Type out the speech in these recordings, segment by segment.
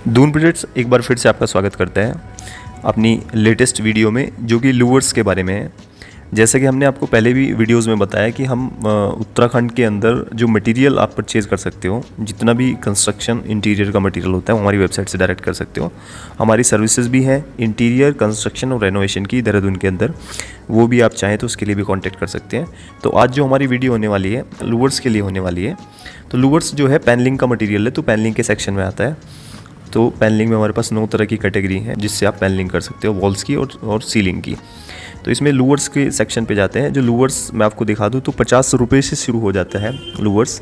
Doon projects एक बार फिर से आपका स्वागत करते हैं अपनी लेटेस्ट वीडियो में, जो कि लूवर्स के बारे में है। जैसे कि हमने आपको पहले भी वीडियोस में बताया कि हम उत्तराखंड के अंदर जो मटेरियल आप परचेज़ कर सकते हो, जितना भी कंस्ट्रक्शन इंटीरियर का मटेरियल होता है वो हमारी वेबसाइट से डायरेक्ट कर सकते हो। हमारी सर्विसेज भी हैं इंटीरियर कंस्ट्रक्शन और रेनोवेशन की देहरादून के अंदर, वो भी आप चाहें तो उसके लिए भी कॉन्टैक्ट कर सकते हैं। तो आज जो हमारी वीडियो होने वाली है लूवर्स के लिए होने वाली है। तो लूवर्स जो है पैनलिंग का मटीरियल है, तो पैनलिंग के सेक्शन में आता है। तो पैनलिंग में हमारे पास 9 तरह की कैटेगरी है जिससे आप पैनलिंग कर सकते हो, वॉल्स की और सीलिंग की। तो इसमें लूवर्स के सेक्शन पे जाते हैं। जो लूवर्स मैं आपको दिखा दूँ तो 50 रुपये से शुरू हो जाता है लूवर्स,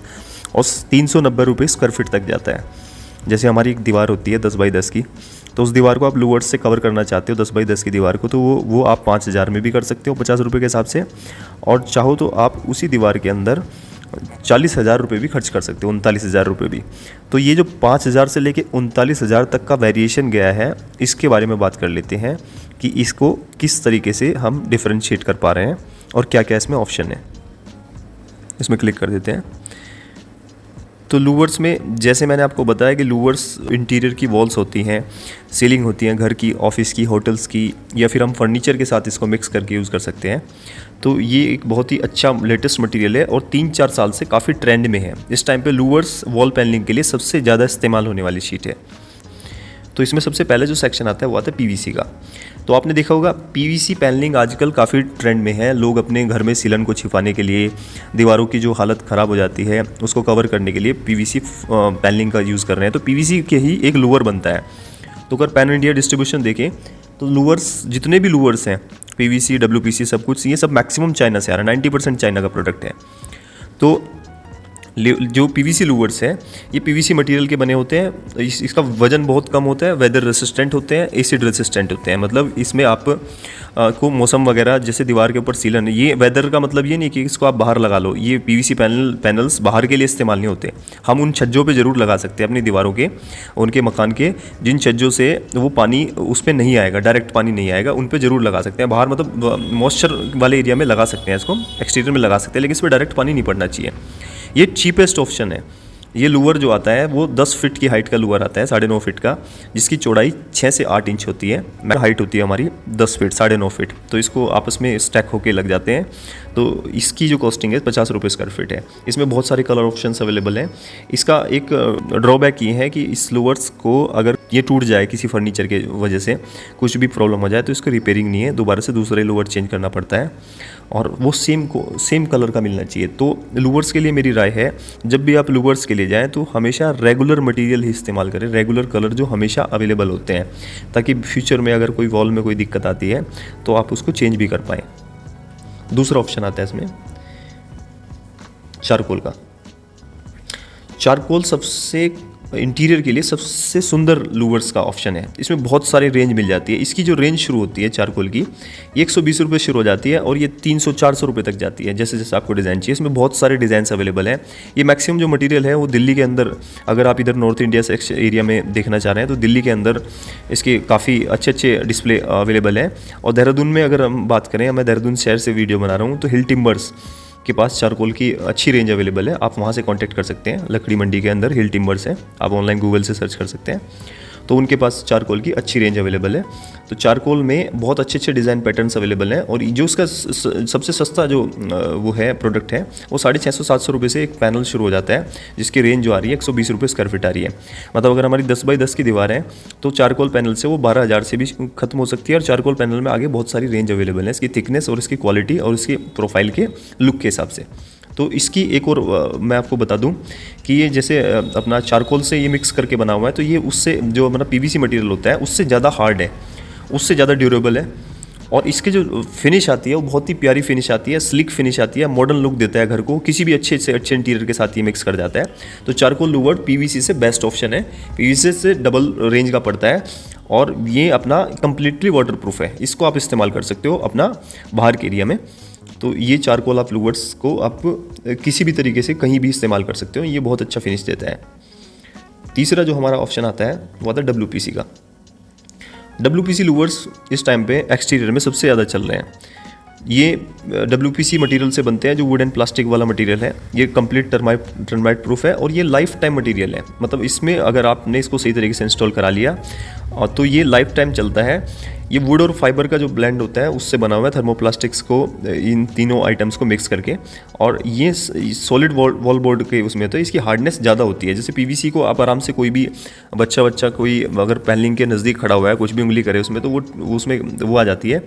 और 390 रुपये स्क्वायर फीट तक जाता है। जैसे हमारी एक दीवार होती है 10 बाई 10 की, तो उस दीवार को आप लूवर्स से कवर करना चाहते हो 10 बाई 10 की दीवार को, तो वो आप 5000 में भी कर सकते हो 50 रुपये के हिसाब से। और चाहो तो आप उसी दीवार के अंदर 40,000 रुपये भी खर्च कर सकते हो, 39,000 रुपये भी। तो ये जो 5,000 से लेके 39,000 तक का वेरिएशन गया है, इसके बारे में बात कर लेते हैं कि इसको किस तरीके से हम डिफरेंशिएट कर पा रहे हैं और क्या क्या इसमें ऑप्शन है। इसमें क्लिक कर देते हैं। तो लूवर्स में जैसे मैंने आपको बताया कि लूवर्स इंटीरियर की वॉल्स होती हैं, सीलिंग होती हैं, घर की, ऑफिस की, होटल्स की, या फिर हम फर्नीचर के साथ इसको मिक्स करके यूज़ कर सकते हैं। तो ये एक बहुत ही अच्छा लेटेस्ट मटेरियल है और 3-4 साल से काफ़ी ट्रेंड में है। इस टाइम पे लूवर्स वॉल पैनलिंग के लिए सबसे ज़्यादा इस्तेमाल होने वाली शीट है। तो इसमें सबसे पहले जो सेक्शन आता है वो आता है पीवीसी का। तो आपने देखा होगा पीवीसी पैनलिंग आजकल काफ़ी ट्रेंड में है। लोग अपने घर में सीलन को छिपाने के लिए, दीवारों की जो हालत ख़राब हो जाती है उसको कवर करने के लिए पीवीसी पैनलिंग का यूज़ कर रहे हैं। तो पीवीसी के ही एक लूवर बनता है। तो अगर पैन इंडिया डिस्ट्रीब्यूशन देखें तो लूवर्स, जितने भी लूवर्स हैं, पीवीसी, डब्ल्यूपीसी, सब कुछ, ये सब मैक्सिमम चाइना से आ रहा है। 90% चाइना का प्रोडक्ट है। तो जो पीवीसी लूवर्स हैं ये पीवीसी मटेरियल के बने होते हैं। इसका वजन बहुत कम होता है, वेदर रेसिस्टेंट होते हैं, एसिड रेसिस्टेंट होते हैं। मतलब इसमें आप को मौसम वगैरह, जैसे दीवार के ऊपर सीलन, ये वेदर का मतलब ये नहीं कि इसको आप बाहर लगा लो। ये पीवीसी पैनल्स बाहर के लिए इस्तेमाल नहीं होते। हम उन छज्जों पे ज़रूर लगा सकते हैं अपनी दीवारों के, उनके मकान के, जिन छज्जों से वो पानी उस पर नहीं आएगा, डायरेक्ट पानी नहीं आएगा, उन पर ज़रूर लगा सकते हैं। बाहर मतलब मॉइस्चर वाले एरिया में लगा सकते हैं, इसको एक्सटीरियर में लगा सकते हैं, लेकिन इस पर डायरेक्ट पानी नहीं पड़ना चाहिए। ये चीपेस्ट ऑप्शन है। ये लूवर जो आता है वो 10 फीट की हाइट का लूवर आता है, 9.5 फीट का, जिसकी चौड़ाई 6 से 8 इंच होती है। हाइट होती है हमारी 10 फीट, 9.5 फीट। तो इसको आपस में स्टैक होके लग जाते हैं। तो इसकी जो कॉस्टिंग है 50 रुपये स्क्वायर फीट है। इसमें बहुत सारे कलर ऑप्शंस अवेलेबल हैं। इसका एक ड्रॉबैक ये है कि इस लूवर्स को अगर ये टूट जाए किसी फर्नीचर के वजह से, कुछ भी प्रॉब्लम हो जाए, तो इसको रिपेयरिंग नहीं है, दोबारा से दूसरे लूवर चेंज करना पड़ता है, और वो सेम कलर का मिलना चाहिए। तो लूवर्स के लिए मेरी राय है, जब भी आप लूवर्स के लिए जाएं तो हमेशा रेगुलर मटेरियल ही इस्तेमाल करें, रेगुलर कलर जो हमेशा अवेलेबल होते हैं, ताकि फ्यूचर में अगर कोई वॉल में कोई दिक्कत आती है तो आप उसको चेंज भी कर पाएँ। दूसरा ऑप्शन आता है इसमें चारकोल का। चारकोल सबसे इंटीरियर के लिए सबसे सुंदर लूवर्स का ऑप्शन है। इसमें बहुत सारी रेंज मिल जाती है। इसकी जो रेंज शुरू होती है चारकोल की, ये 120 रुपये शुरू हो जाती है और ये 300-400 रुपये तक जाती है, जैसे जैसे आपको डिज़ाइन चाहिए। इसमें बहुत सारे डिज़ाइन अवेलेबल हैं। ये मैक्सिमम जो मटेरियल है वो दिल्ली के अंदर, अगर आप इधर नॉर्थ इंडिया से एरिया में देखना चाह रहे हैं तो दिल्ली के अंदर इसके काफ़ी अच्छे डिस्प्ले अवेलेबल हैं। और देहरादून में अगर हम बात करें, मैं देहरादून शहर से वीडियो बना रहा हूँ, तो हिल टिम्बर्स के पास चारकोल की अच्छी रेंज अवेलेबल है। आप वहाँ से कांटेक्ट कर सकते हैं। लकड़ी मंडी के अंदर हिल टिम्बर्स है, आप ऑनलाइन गूगल से सर्च कर सकते हैं, तो उनके पास चारकोल की अच्छी रेंज अवेलेबल है। तो चारकोल में बहुत अच्छे डिज़ाइन पैटर्न्स अवेलेबल हैं। और जो उसका सबसे सस्ता जो वो है प्रोडक्ट है, वो 650-700 रुपये से एक पैनल शुरू हो जाता है, जिसकी रेंज जो आ रही है 120 रुपये स्क्वायर फीट आ रही है। मतलब अगर हमारी 10 बाई 10 की दीवार है तो चारकोल पैनल से वो 12,000 से भी खत्म हो सकती है। और चारकोल पैनल में आगे बहुत सारी रेंज अवेलेबल है, इसकी थिकनेस और इसकी क्वालिटी और इसकी प्रोफाइल के लुक के हिसाब से। तो इसकी एक और मैं आपको बता दूं कि ये जैसे अपना चारकोल से ये मिक्स करके बना हुआ है, तो ये उससे जो अपना पीवीसी मटेरियल होता है उससे ज़्यादा हार्ड है, उससे ज़्यादा ड्यूरेबल है। और इसके जो फिनिश आती है वो बहुत ही प्यारी फिनिश आती है, स्लिक फिनिश आती है, मॉडर्न लुक देता है घर को। किसी भी अच्छे से अच्छे इंटीरियर के साथ ये मिक्स कर जाता है। तो चारकोल लूवर पीवीसी से बेस्ट ऑप्शन है, पीवीसी से डबल रेंज का पड़ता है, और ये अपना कम्प्लीटली वाटर प्रूफ है। इसको आप इस्तेमाल कर सकते हो अपना बाहर के एरिया में। तो ये चारकोल आप लूवर्स को आप किसी भी तरीके से कहीं भी इस्तेमाल कर सकते हो, ये बहुत अच्छा फिनिश देता है। तीसरा जो हमारा ऑप्शन आता है वो आता है डब्ल्यूपीसी का। डब्ल्यूपीसी लूवर्स इस टाइम पे एक्सटीरियर में सबसे ज़्यादा चल रहे हैं। ये WPC मटेरियल से बनते हैं, जो वुड एंड प्लास्टिक वाला मटेरियल है। ये कंप्लीट टर्माइट प्रूफ है और ये लाइफ टाइम मटेरियल है। मतलब इसमें अगर आपने इसको सही तरीके से इंस्टॉल करा लिया तो ये लाइफ टाइम चलता है। ये वुड और फाइबर का जो ब्लेंड होता है उससे बना हुआ है, थर्मोप्लास्टिक्स को, इन तीनों आइटम्स को मिक्स करके। और ये सॉलिड वॉल बोर्ड के उसमें तो इसकी हार्डनेस ज़्यादा होती है। जैसे PVC को आप आराम से कोई भी बच्चा कोई अगर पैनलिंग के नज़दीक खड़ा हुआ है, कुछ भी उंगली करे उसमें, तो वो उसमें वो आ जाती है,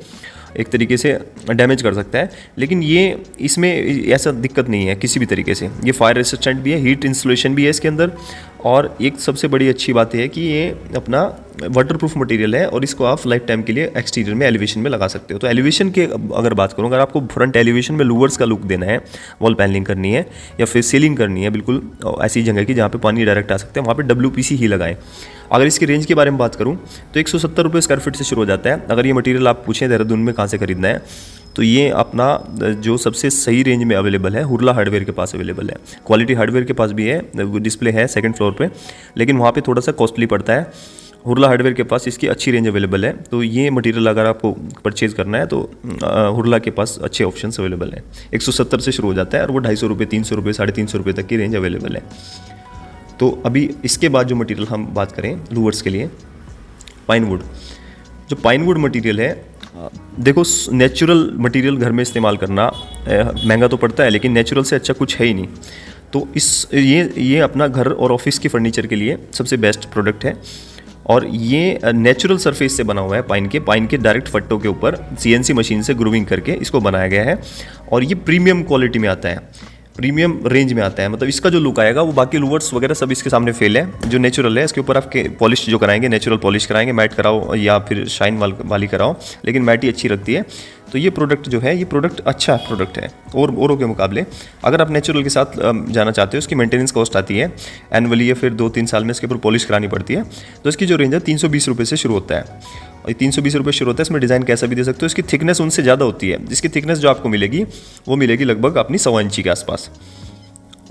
एक तरीके से डैमेज कर सकता है। लेकिन ये इसमें ऐसा दिक्कत नहीं है किसी भी तरीके से। ये फायर रेसिस्टेंट भी है, हीट इंसुलेशन भी है इसके अंदर, और एक सबसे बड़ी अच्छी बात है कि ये अपना वाटरप्रूफ मटेरियल है और इसको आप लाइफ टाइम के लिए एक्सटीरियर में एलिवेशन में लगा सकते हो। तो एलिवेशन के अगर बात करूँ, अगर आपको फ्रंट एलिवेशन में लूवर्स का लुक देना है, वॉल पैनलिंग करनी है या फिर सीलिंग करनी है बिल्कुल ऐसी जगह की जहाँ पे पानी डायरेक्ट आ सकता है, वहाँ पे WPC ही लगाएं। अगर इसकी रेंज के बारे में बात करूँ तो 170 रुपये स्क्वायर फीट से शुरू हो जाता है। अगर ये मटेरियल आप पूछें देहरादून में कहाँ से खरीदना है, तो ये अपना जो सबसे सही रेंज में अवेलेबल है, हुरला हार्डवेयर के पास अवेलेबल है। क्वालिटी हार्डवेयर के पास भी है, डिस्प्ले है सेकंड फ्लोर पे, लेकिन वहाँ पे थोड़ा सा कॉस्टली पड़ता है। हुरला हार्डवेयर के पास इसकी अच्छी रेंज अवेलेबल है। तो ये मटेरियल अगर आपको परचेज़ करना है तो हुरला के पास अच्छे ऑप्शंस अवेलेबल हैं। 170 से शुरू हो जाता है और वो 250 रुपये, 300 रुपये, 350 रुपये तक की रेंज अवेलेबल है। तो अभी इसके बाद जो मटेरियल हम बात करें लूवर्स के लिए, पाइन वुड। जो पाइन वुड मटेरियल है, देखो नेचुरल मटेरियल घर में इस्तेमाल करना महंगा तो पड़ता है, लेकिन नेचुरल से अच्छा कुछ है ही नहीं। तो ये अपना घर और ऑफिस के फर्नीचर के लिए सबसे बेस्ट प्रोडक्ट है। और ये नेचुरल सरफेस से बना हुआ है, पाइन के डायरेक्ट फट्टों के ऊपर CNC मशीन से ग्रूविंग करके इसको बनाया गया है। और ये प्रीमियम क्वालिटी में आता है, प्रीमियम रेंज में आता है। मतलब इसका जो लुक आएगा वो बाकी लूवर्स वगैरह सब इसके सामने फेल है। जो नेचुरल है इसके ऊपर आप पॉलिश जो कराएंगे, नेचुरल पॉलिश कराएंगे, मैट कराओ या फिर शाइन वाली कराओ, लेकिन मैट ही अच्छी रखती है। तो ये प्रोडक्ट जो है, ये प्रोडक्ट अच्छा प्रोडक्ट है और औरों के मुकाबले। अगर आप नेचुरल के साथ जाना चाहते हो, इसकी मेंटेनेंस कॉस्ट आती है एनुअली, या फिर 2-3 साल में इसके ऊपर पॉलिश करानी पड़ती है। तो इसकी जो रेंज है 320 रुपये से शुरू होता है। और 320 रुपये शुरू होता है। इसमें डिज़ाइन कैसा भी दे सकते हो। इसकी थिकनेस उनसे ज़्यादा होती है। इसकी थिकनेस जो आपको मिलेगी वो मिलेगी लगभग अपनी 1.25 इंची के आसपास।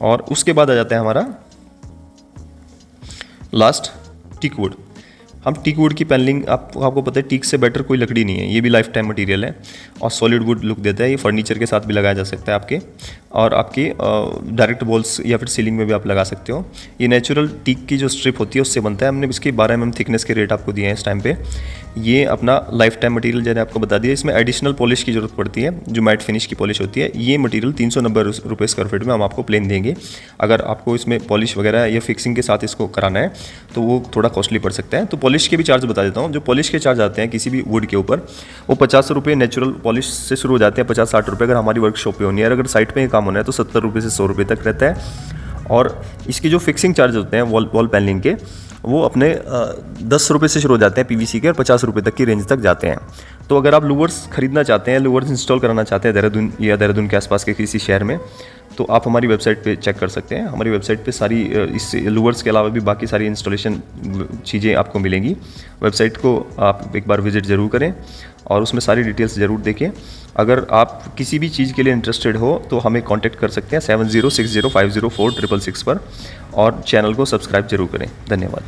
और उसके बाद आ जाता है हमारा लास्ट टीक वुड। हम टीक वुड की पैनलिंग, आपको पता है टीक से बेटर कोई लकड़ी नहीं है। ये भी लाइफ टाइम मटेरियल है और सॉलिड वुड लुक देता है। ये फर्नीचर के साथ भी लगाया जा सकता है आपके, और आपके डायरेक्ट वॉल्स या फिर सीलिंग में भी आप लगा सकते हो। ये नेचुरल टीक की जो स्ट्रिप होती है उससे बनता है। हमने इसकी 12 mm थिकनेस के रेट आपको दिए हैं इस टाइम पे। ये अपना लाइफ टाइम मटेरियल जैसे आपको बता दिया। इसमें एडिशनल पॉलिश की जरूरत पड़ती है, जो मैट फिनिश की पॉलिश होती है। ये मटेरियल 390 रुपये स्क्वायर फीट में हम आपको प्लेन देंगे। अगर आपको इसमें पॉलिश वगैरह या फिक्सिंग के साथ इसको कराना है तो वो थोड़ा कॉस्टली पड़ सकता है। तो पॉलिश के भी चार्ज बता देता हूँ। जो पॉलिश के चार्ज आते हैं किसी भी वुड के ऊपर, वो 50 रुपये नेचुरल पॉलिश से शुरू हो जाते हैं, 50-60 रुपये अगर हमारी वर्कशॉप पे होनी है। अगर साइट पे ही काम होना है तो 70 रुपये से 100 रुपये तक रहता है। और इसकी जो फिक्सिंग चार्ज होते हैं वॉल पैनलिंग के, वो अपने 10 रुपये से शुरू हो जाते हैं PVC के, और 50 रुपये तक की रेंज तक जाते हैं। तो अगर आप लूवर्स खरीदना चाहते हैं, लूवर्स इंस्टॉल कराना चाहते हैं देहरादून या देहरादून के आसपास के किसी शहर में, तो आप हमारी वेबसाइट पे चेक कर सकते हैं। हमारी वेबसाइट पे सारी इस लूवर्स के अलावा भी बाकी सारी इंस्टॉलेशन चीज़ें आपको मिलेंगी। वेबसाइट को आप एक बार विजिट ज़रूर करें और उसमें सारी डिटेल्स ज़रूर देखें। अगर आप किसी भी चीज़ के लिए इंटरेस्टेड हो तो हमें कांटेक्ट कर सकते हैं 7060504666 पर, और चैनल को सब्सक्राइब जरूर करें। धन्यवाद।